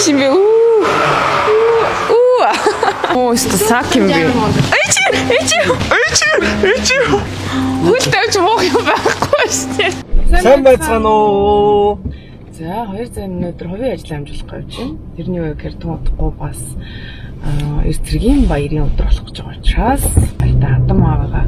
신비 Оо сак юм бэ. Эйч. Хөлтөөч мох юм байхгүй шүү дээ. Сайн байцгаана уу? За 200 өнөөдөр хувийн ажил амжуулах гэж байна. Тэрний үеэр туудахгүй бас эрт баярын өдөр болох гэж байгаа учраас баяртай Адам аагаа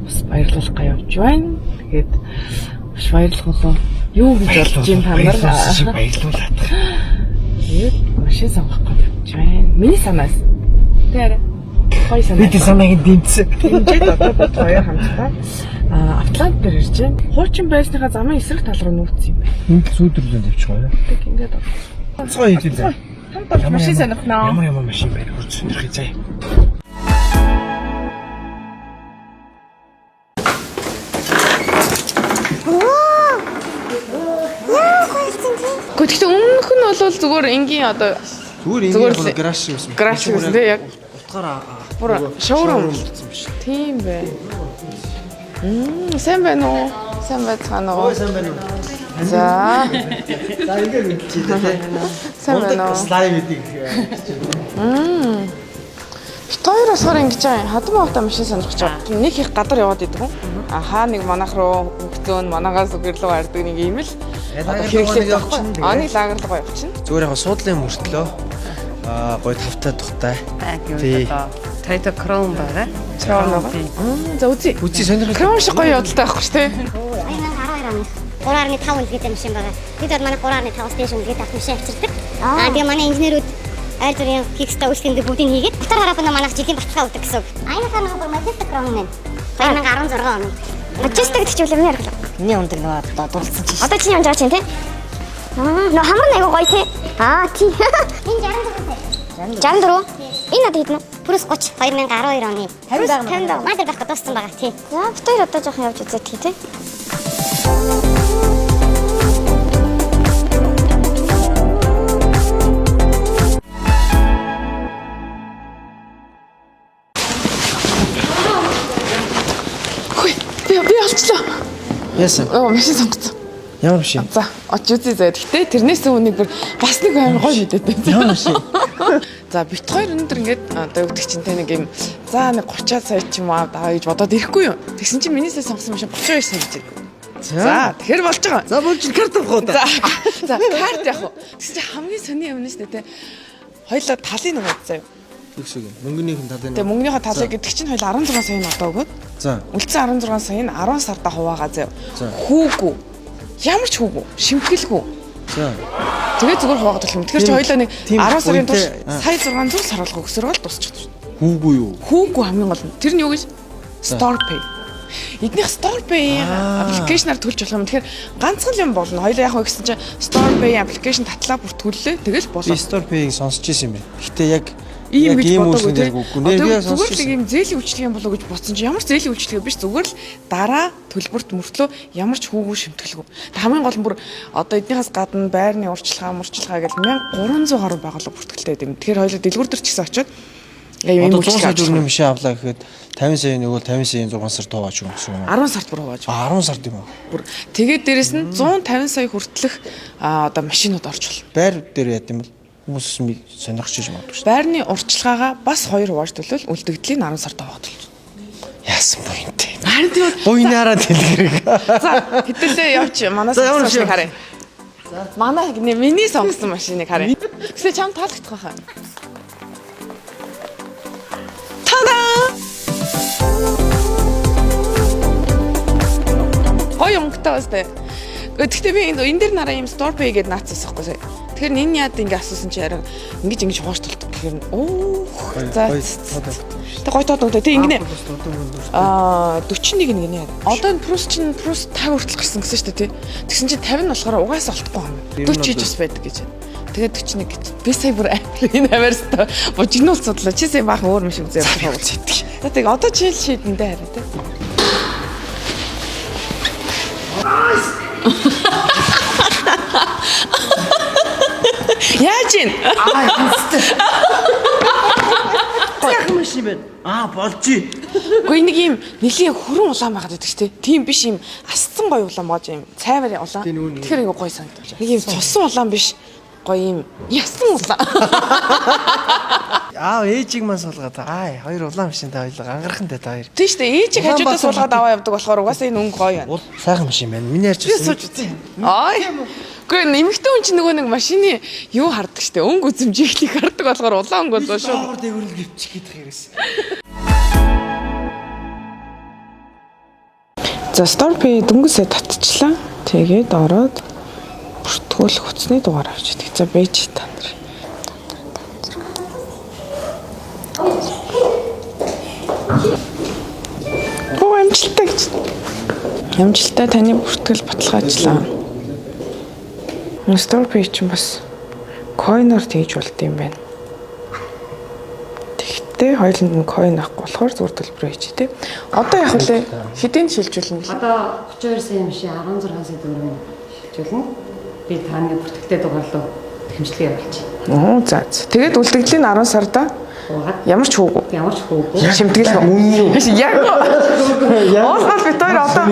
бас баярлуулах гэж явж байна. Тэгээд маш баярлах болов. Юу гэж бодож юм та нар? Баярлуулаад. Тэгээд машин сонгох гэж явж байна. Миний санаас. Тэр гоё санаа. Бид санааг дэмцээ. Дэмжээд одоо бид хоёр хамтдаа Атлант дээр ирж байна. Хуучин байсныхаа замын эсрэг тал руу нүүцсэн юм байна. Энд сүйдрүүлэн тавьчих гоё. Тэг ингээд Цоо хийлээ. хамтдаа машин сонирхноо. Ямар машин байна хурц сонирхъя заа. Гэхдээ өмнөх нь бол зүгээр энгийн одоо Зүгээр ингэ гараж шиг байсан. гараж шиг байсан тийм яг Утгаараа бүр шоурум болсон биш. тийм бай. Сайн байна уу? Сайн байцгаана уу? Сайн байна уу? За. За ингэ мэдчихээ. Сайн байна уу? Слайд гэдэг. Бид хоёроос хор ингэж байгаа. Хадам автаа машин сонирхож байгаа. Нэг их гадар яваад идэг юм. Ахаа нэг манайх руу хөвцөн манаагаас үгэрлөө гардаг нэг юм л. Хэрэгтэй явчихна. Нэг лагер руу явчихна. Зүгээр яг суудлын мөртлөө гоё тавтай тухтай. Тий. Тайта кром байгаа. Кром. За үзье. Үзье сонирхол. Кром шиг гоё явдалтай байхгүй шүү дээ. 2012 оны 3.5 үлгээтэй машин байгаа. Бид бол манай 3.5 стейшн үлгээтэй машин авчирдаг. Тэгээ манай инженерүүд айр зүрийн фикстэй үйлчлэгэнд бүгдийг хийгээд дотор хараад манайх жилийн баталгаа өгдөг гэсэн үг. Аяныхаа нэг бүр Majestic Crown байна. 2016 оны. Majestic гэж үл юм ярих. Миний өндөр нөгөө дурдсан чинь. Одоо чиний унжаач юм тий? Нөө хамар нэг гоё тий. Тий. Энэ 64. 64. Энэ надад хэдэн? Пүрэс 30 2012 оны. 50. Мадэр байх гэдсэн байгаа тий. За бид хоёр одоо жоохон явж үзэх тий. Би олчлоо. Яасан? Машин сонгоцсон. Ямар машин? За, очиж үзье заа. Гэтэ тэрнээс өмнө бүр бас нэг амар гоё мэдээд байна. Ямар машин? За, бит хоёр өнөдөр ингээд одоо өгдөг чинь тэ нэг юм за нэг 30-аад сая ч юм аа даа гэж бодоод ирэхгүй юу. Тэгсэн чинь минийсээ сонгосон машин 32 сая гэж. За, тэгэхээр болж байгаа. За болж карт авах уу та? За, карт яах вэ? Тэгсэн чинь хамгийн сони юм нэс тэ. Хоёлоо талын нэг заяа. Тэгшиг. Мөнгөнийх нь талын. Тэгээ мөнгөнийхөө талыг гэдэг чинь хоёул 16 сая нь одоо өгөөд. За. Үлдсэн 16 сая нь 10 сарда хуваагаа заяа. Хүүгүү. Ямар ч хүүгүү, шимтгэлгүй. За. Тэгээ зүгээр хуваагаад болох юм. Тэгэхээр чи хоёлоо нэг 10 сарын турш сая 600 саруулах өгсөр бол дуусчих шүү дээ. Хүүгүй юу? Хүүгүү хамгийн гол нь. Тэр нь юу гэж? StorePay. Эднийх StorePay аппликейшнаар төлж болох юм. Тэгэхээр ганцхан юм болно. Хоёлоо яг гэсэн чинь StorePay аппликейшн татлаа бүр төллөө. Тэгэл болоо. StorePay-ийг сонсч ирсэн юм байна. Гэтэ яг ийм гэж бодоогүй тийм. Нэргээ Зүгээр л ийм зээлийн үйлчлэг юм болоо гэж бодсон чинь ямар ч зээлийн үйлчлэг биш зүгээр л дараа төлбөрт мөртлөө ямар ч хүүгүй шимтгэлгүй. Хамгийн гол нь бүр одоо эднийхээс гадна байрны урьдчилгаа гэж 1300 гаруй байгалаа бүртгэлтэй юм. Тэгэхээр хоёулаа дэлгүүр дээр ч гэсэн очиод ийм үйлчлэг 100 сая төгрөгийн машин авлаа гэхэд 50 саяын нөгөө 50 саяын 6 сар туугач юм гэсэн юм. 10 сард бүр хувааж. 10 сард юм уу? Бүр тэгээд дээрэс нь 150 сая хүртэлх одоо машинууд орж болно. Байр дээр яд юм бол хүмүүс сонирхож иж магадгүй шүү. Байрны урьдчилгаагаа бас 2 хувааж төлвөл үлдэгдлийн 10 сард хувааж төлж. Яасан буйнт. Харин тийм буйнаараа дэлгэрэг. За хэдүүлээ явж манаас машиныг харъя. Манай миний сонгосон машиныг харъя. Гэхдээ чам таалагдах байхаа. Тада! Гоё өнгөтэй бастай. Гэхдээ би энэ дээр нараа юм StorePay гэдээ наацсан байхгүй сая. Тэгэхээр энэ яад ингэ асуусан чи арай ингэж хувааж толдог гэхээр за тэг гоё тод өгдөө. Тэг ингэнэ. 41 нэг нэ. Одоо энэ Prus 50 хүртэл гарсан гэсэн шүү дээ тий. Тэгсэн чи 50 нь болохоор угаасаа олдохгүй юм. 40 хийж бас байдаг гэж. Тэгээд 41 гэж. Би сая бүр энэ аваарстай бужигнуул судлаа. Чи сая баахан өөр машин үзээ явах гэж хэлдэг. Тэг одоо чи шийдэндээ хараа тий. Яаж ийн? Яах машин бэ? Болжий. Гэхдээ нэг юм нэлийн хүрэн улаан байгаад байдаг шүү дээ. Тийм биш юм асцсан гоё улаан боож юм. Цайвар улаан. Тэгэхээр ингээ гоё санагдаж байна. Нэг юм цусан улаан биш. гоё юм ясан улаан. Аа ээжийг маань суулгаад хоёр улаан машин та хоёлоо ангарахантай та хоёр. Тийм шүү дээ. Ээжийг хажуудаа суулгаад аваа явдаг болохоор угаасаа энэ өнгө гоё байна. Сайхан машин байна. Миний ярьж Би сууж үзье. Үгүй нэмэгтэй хүн чинь нөгөө нэг машины юу хардаг штэ. Өнгө үзэмжийг хардаг болохоор улаан өнгө болоо шүү. Доогор дээгүүр гівчих гэдэг хэрэгс. За Storpay дөнгөсөө татчихлаа. Тэгээд ороод бүртгүүлэх хүчний дугаар авч идэг. За бэж та нар. Оо амжилттай гэж. Амжилттай таны бүртгэл баталгаажлаа. Storpay чинь бас coin-оор тэгж болд юм байна. Тэгтээ хоёуланд нь coin авахгүй болохоор зур төлбөр хийж тий. Одоо яг үлээ хэдийн шилжүүлнэ л. Одоо 32 сая машин 16 сая төгрөгийн шилжүүлнэ. Би таны бүртгэгтэй дугаарлуу хэмжлэгээ явуулчих. Оо за. Тэгээд үлдэгдлийн 10 сарда ямар ч хүүгүй. Ямар ч хүүгүй. Шимтгэл мөн. Яг. Оолгол бит хоёр одоо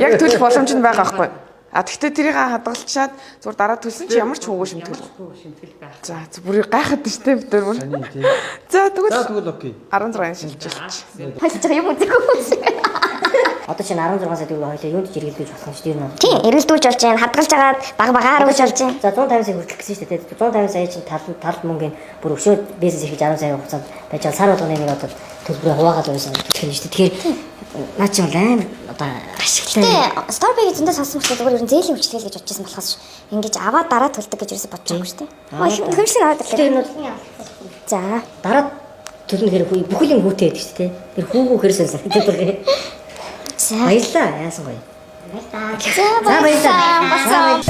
яг төлөх боломж нь байгаа байхгүй. А тэгтээ тэрийг хадгалчаад зур дараа төлсөн чи ямар ч хүүгүй шимтгэл. Шимтгэл байх. За бүр гайхаад штэ бид нар. За тэгвэл окей. 16 шилжүүлчих. Хайлж байгаа юм үзэхгүй. Одоо чинь 16 сая төгрөг хоёлоо юунд ч эргэлдүүлж болох шүү дээ. Тийм, эргэлдүүлж болж байна. Хадгалж агаад багаар өгч болж байна. За 150 сая хүртэх гэсэн шүү дээ. 150 сая чинь талд мөнгөний бүр өшөөд бизнес эрхэж 10 сая хугацаанд байж байгаа сар болгоны нэг одоо төлбөрөө хуваагаад байсан төлөх юм шүү дээ. Тэгэхээр наа чи бол амар одоо ашигтай. Гэтэ Storpay-г зөндөө сонсон мэт зүгээр ер нь зээлийн хүчлэл гэж бодчихсон болохоос ингэж аваад дараа төлдөг гэж ерөөсөй бодож байгаагүй шүү дээ. Хэмжлэг аваад ирлээ. За, дараа төлнө хэрэг бүхэл юм хүүтэй байдаг шүү дээ. Тэр хүүгүү хэрсэн санагдаад байгаа. Баярлаа. Яасан гоё. баярлалаа. баярлалаа.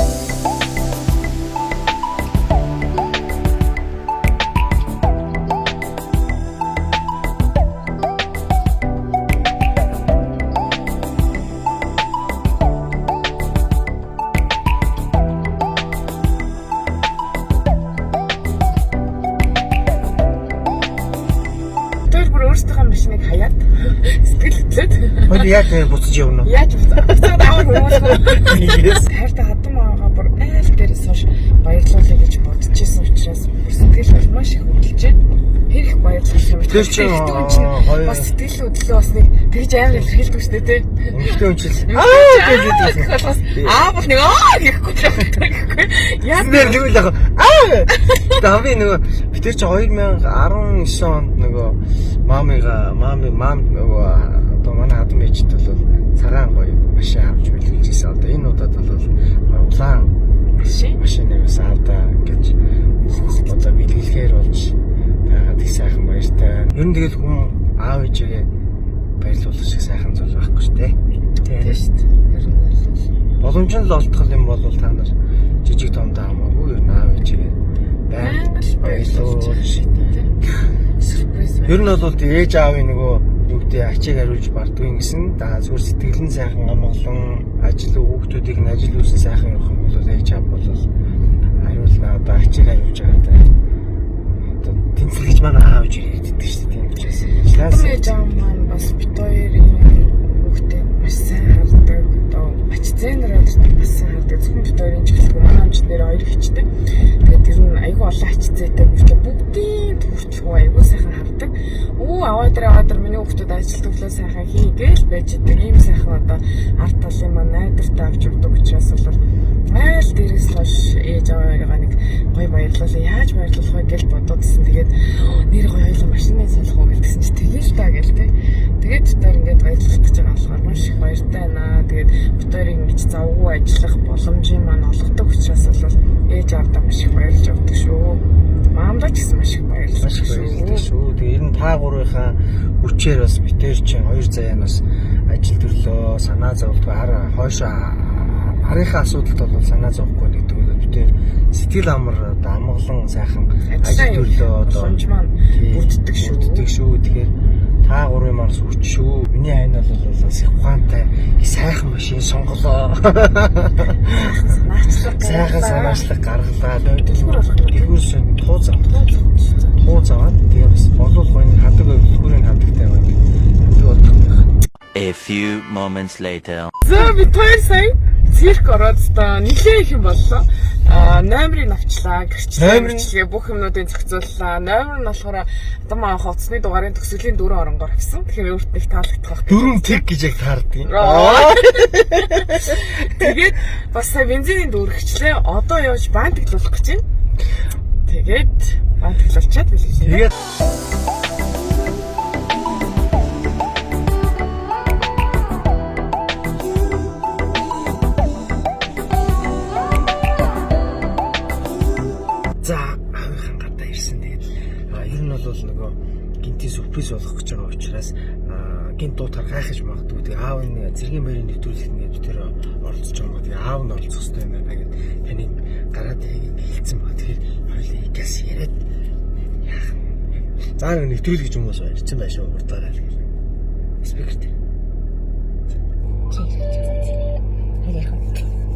Тэр бүр өөрсдийнхөө машиныг хаяад сэтгэл хөдлөөд Хоёул яг буцаж явна уу? яаж буцаад аваад хүмүүс хайртай хадам аваагаа бүр айл дээрээс хойш баярлуулъя гэж бодчихсон учраас сэтгэл бол маш их хөдөлж байна. Хэр их баярлалаа юм бэ? Тэр чинь бас сэтгэл хөдлөлөө бас нэг тэгж амар илэрхийлдэг шүү дээ. Эмэгтэй хүн чил Аа бол нэг гэхгүй гэхгүй. Яа нэр тэгвэл яг дави нөгөө би тэр чи 2019 онд нөгөө мам нөгөө одоо манай хадам ээжт бол цагаан гоё машин авч билжсэн. Одоо энэ удаад бол улаан машинаас авдаа гэж одоо бэлгэлэхээр болж байгаад их сайхан баяртай. Ер нь тэгэл хүн аав ээжээ баярлуулах шиг сайхан зүйл байхгүй шүү дээ. тийм шүү дээ. Ер нь Боломж нь л олдох юм бол та нар жижиг тондоо хамаагүй ер нь аав ээжээ байнга л баярлуулж шийдээ. Сюрприз. Ер нь бол ээж аавын нөгөө юу гэдэг ачиг хариулж бардгүй гэсэн да зүгээр сэтгэлэн сайхан амгалан ажил хүүхдүүдийг нь ажил үйлсэн сайхан явах юм бол ээж аав бол хариулна одоо ачиг хариулж байгаа даа. Одоо тэнцвэрч манай аав ээж ирээддэг шүү дээ тийм учраас. Ээж аав маань бас бит хоёрын хүүхдээ маш сайн хардаг. Одоо ач зээнээр бас сайн хардаг. Зөвхөн бит хоёрын ч гэлгүй манай амч нэр хоёр ихчтэй. Тэгээд тэр нь айгүй олон ач зээтэй хүүхдээ бүгдийн төрчгүй айгүй сайхан хардаг. Аваад миний хүүхдүүд ажил төглөө сайхан хийгээл байж идэг. Ийм сайхан одоо арт талын маань найдвартай авч өгдөг учраас бол айл дээрээс хойш ээж аваараа нэг гоё баярлалаа. Яаж баярлуулах вэ гэж бодоодсэн. Тэгээд нэр гоё хоёлоо машины салах уу гэдгсэн чи тэгэл та гээл тэ. Тэгээд тэр ингээд баярлах гэж байгаа болохоор маш их баяртай байна. Тэгээд бүтээр ингэж завгүй ажиллах боломжийн маань олгодог учраас бол ээж авдаа маш их баярлж авдаг шүү. Маамдаа ч гэсэн маш их баярлалаа шүү. Тэгээ ер нь та гурвынхаа хүчээр бас битэр чинь хоёр заяанаас ажил төрлөө санаа зовлтгүй хойшоо харийнхаа асуудалд бол санаа зовхгүй гэдэг нь битэр сэтгэл амар одоо амгалан сайхан ажил төрлөө одоо хонж маань бүрддэг шүү. Тэгэхээр та гурвын маань хүч шүү. Миний айн бол бас их ухаантай сайхан машин сонголоо. Сайхан санаачлаг гаргалаа. Дэлгүүр шин тууцаад тэгээ бас болов гоё хадаг өвлгүүрийн хадагтай байна. Би бодох юм. A few moments later. За бид хоёр сая цирк ороод та нилээ их юм боллоо. Номерыг авчлаа, гэрчлээ, бүх юмнуудыг зохицууллаа. Номер нь болохоор одоо маах утасны дугаарын төгсгөлийн 4 оронгоор авсан. Тэгэхээр өөрт нэг таалагдах. 4 тэг гэж яг таардгийг. Тэгээд бас сая бензиний дүүргчлээ. Одоо явж баантаглуулах гэж байна. Тэгээд баантаглуулчаад билээ. Тэгээд за аавынхан гадаа ирсэн. Тэгээд ер нь бол нөгөө гинтийн сюрприз болох гэж байгаа учраас гинт дуутаар гайхаж магадгүй. Тэгээд аав нэг зэргийн баярын нэвтрүүлэгт ингээд тэр оролцож байгаа. Тэгээд аав нь оролцох хэрэгтэй юм байна гэдэг таныг гараад хэлсэн ба. Тэгэхээр хоёулаа игээс яриад яах юм. За нэг нэвтрүүлэг юм уус ирсэн байшаа урдаараа л. Спикер дээр.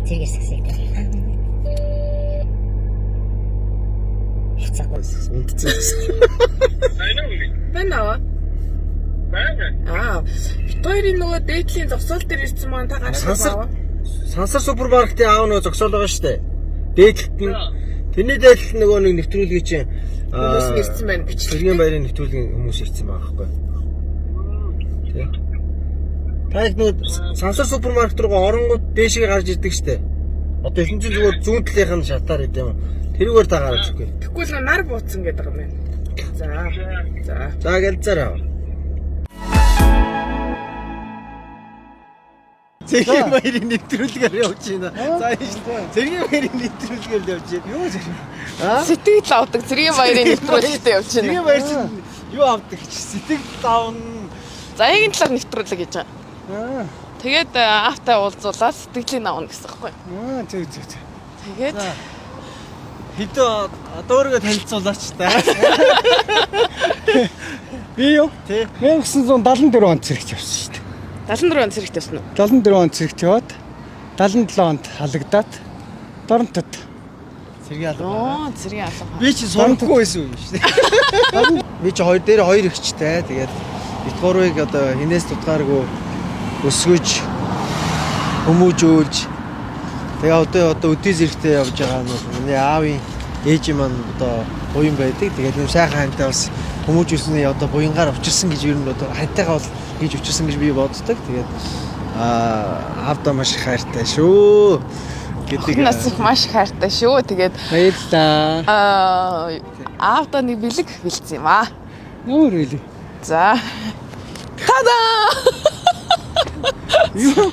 Зэрэгс хэсэг. Байна. Хоёрын нөгөө дээдлийн зогсоол дээр ирсэн маань та гараад байгаа. Сансар супермаркетын аав нөгөө зогсоол байгаа шүү дээ. Дээдлэлт нь тэрний дээдлэлт нөгөө нэг нэвтрүүлгийн чинь хүмүүс ирсэн байна бичлэг. Зэргийн баярын нэвтрүүлгийн хүмүүс ирсэн байгаа байхгүй. Тэ. Та их нөгөө сансар супермаркет руу оронгууд дээшээ гарч ирдэг шүү дээ. Одоо энэ чинь зүгээр зүүн талынх нь шатаар идэв юм. Тэрүүгээр та гараад ирэх. Тэгвэл нар бууцсан гэдэг юм байна. За гэлцээрээ. Зэргийн баярын нэвтрүүлгээр явж байна. За зэргийн баярын нэвтрүүлгээр явж байна. Юу зэрэг? сэтгэл авдаг зэргийн баярын нэвтрүүлэгтээ явж байна. Зэргийн баяр чинь юу авдаг гэж сэтгэл давна. За ягийн талаар нэвтрүүлэг гэж байгаа. Тэгээд автаа уулзуулаад сэтгэлийн авна гэсэн байхгүй. Тэг. Тэгээд хэдөө дөөргө танилцуулаач та. Би юу? 1974 онд цэрэгт явсан шүү дээ. 74 он цэрэгт явсан уу? 74 онд цэрэгт яваад 77 онд халагдаад Торонтод цэргийн алга. Цэргийн алга. Би чи сурахгүй байсан юм шүү дээ. Би чи хоёр дээр хоёр ихчтэй. Тэгээд бит гурвыг одоо хинээс тутгааргүй өсгөж хүмүүжүүлж тэгээ одоо өдөө зэрэгтэй явж байгаа нь миний аавын ээж маань одоо буян байдаг. Тэгээд юм сайхан хантай бас хүмүүжүүлсэний одоо буянгаар учирсан гэж ер нь одоо хантайгаа бол гэж учирсан гэж би боддог. Тэгээд аавдаа маш их хайртай шүү гэдэг. Нас их маш хайртай шүү. Тэгээд баярлалаа. Аавдаа нэг бэлэг бэлдсэн юм аа. Нүүр үлээ. За. Тада! Юу?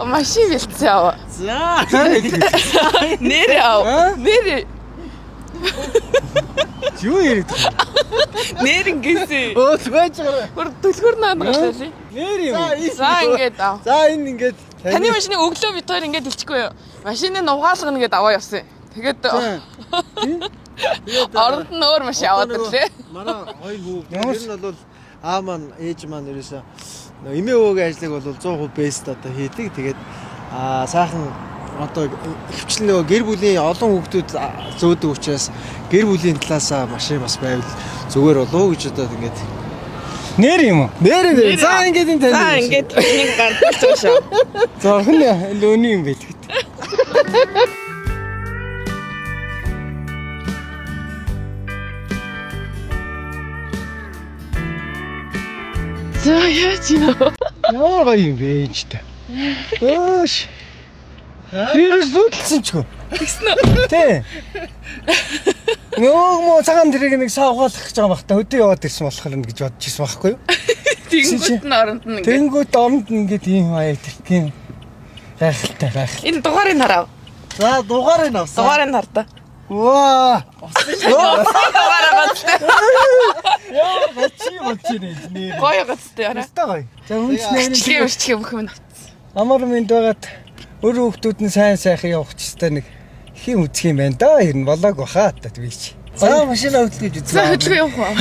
Машин бэлдсэн аа. За. Нэр аа. Нэр. Юу яриад байгаа? Нэр ингэсэн. Зүгээр жаа. Төлхөр наадгаа шээ. Нэр юм. За ингээд аа. За энэ ингээд таны машины өглөө бит хоёр ингээд хэлчихгүй юу? Машиныг угаалгана гэдээ аваа явсан. Тэгээд оронд нь өөр машин аваад ирлээ. Манай хоёр хүү. Ер нь бол аа маань ээж маань ерөөсөө эмээ өвөгийн ажлыг бол 100% бэст одоо хийдэг. Тэгээд сайхан одоо хөвчлэн нөгөө гэр бүлийн олон хүүхдүүд зөөдөг учраас гэр бүлийн талаасаа машин бас байвал зүгээр болов гэж одоо ингээд нэр юм уу? Нэр. За ингээд энэ тань. За ингээд нэг гардаж шүү. Зорхон лөөний юм бэлгэт. За яач юм. Ямар гоё юм бэ энэ ч та. Өөш. Вирус зүтэлсэн ч гоо. Тэгсэн үү? Тий. Нөгөө цагаан тэрэг нэг савгаалах гэж байгаа бахта өдөө яваад ирсэн болохоор нь гэж бодож ирсэн байхгүй юу? Тэнгүүд нь оронд нь ингээд. Тэнгүүд оронд нь ингээд ийм аяа тийм гайхалтай гайхал. Энэ дугаарыг хараа. За дугаарыг авсан. Дугаарыг хартаа. Ваа. Дугаараа гацтай. Яа гачи нэ. Гоё гацтай яра. Гоё. За үнснээр Чиглээ бүх юм авсан. амар минь байгаад өөр хүүхдүүд нь сайн сайхан явах ч гэсэн нэг хин үзэх юм байна да. Ер нь болоог баха та би чи. За машина хөдөлгөж үзлээ. За хөдөлгөө явах уу?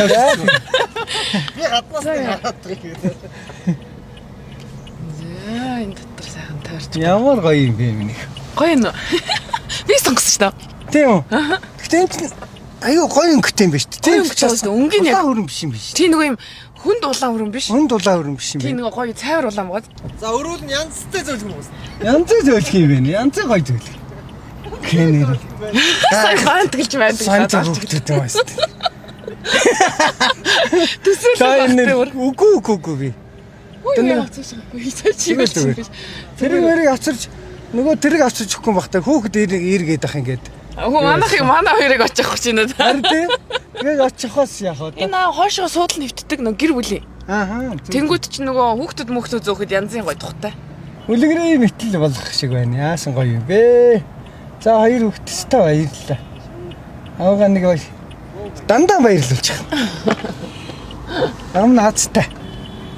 Би хатнаас гараад байгаа. За энэ дотор сайхан таарч. Ямар гоё юм бэ минь. Гоё нөө. Би сонгосон шүү дээ. Тийм үү? Гэтэ аюу гоё өнгөтэй юм ба шүү дээ. Тийм учраас өнгийн яг хөрөн биш юм биш. тий нөгөө юм хүнд улаан хүрэн биш. Хүнд улаан хөрөн биш юм Тий бэ. нөгөө гоё цайвар улаан бод. За өрөөл нь янзтай зөөлгөн уус. Янзтай зөөлөх юм бэ. Янзтай гоё зөөлөх. Кэнэр. Сайн гант гэлж байдаг. Санцаа хөвгдөд байгаа шүү дээ. Төсөөлөл Үгүй. Тэр авчирч нөгөө тэрийг авчирч өгөхгүй бахтай хөөхд иргээд ах ингээд. Манай хоёрыг очих гэж байна. Харин тийм. Тэгээд очихоос яах вэ? Энэ хоошоо суудал нэвтдэг нөгөө гэр бүлийн. Ааха. Тэнгүүд чи нөгөө хүүхдүүд зөөхөд янзын гой тухтай. Үлгэрээ мэтэл болох шиг байна. Яасан гоё юм бэ? За хоёр хүүхдтэй баярлалаа. Авгаа нэг бай. Дандаа баярлуулчих. Ам наацтай.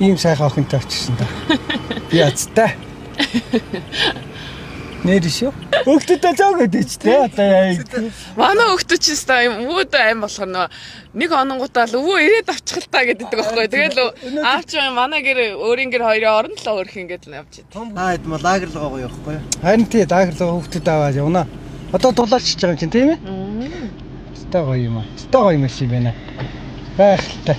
Ийм сайхан охинтой очсон да. Би азтай. Нэршөө. Хүүхдтэй зөөгөөд ичтэй. Одоо яа. Манай хүүхдүүд ч гэсэн өвөөдөө аим болохоор нэг ононгуудаа л өвөө ирээд авчих л та гэдэг байхгүй. Тэгэл аавч манай гэр өөрийн гэр хоёрын орон л өөрх ингээд л явж идэв. Хэд мо лагер л байгаа явахгүй. Харин тий лагер л хүүхдүүд аваад явна. Одоо дулаарч байгаа юм чинь тийм ээ? Өстой гоё юм аа. Өстой гоё юм шиг байна. Гайхалтай.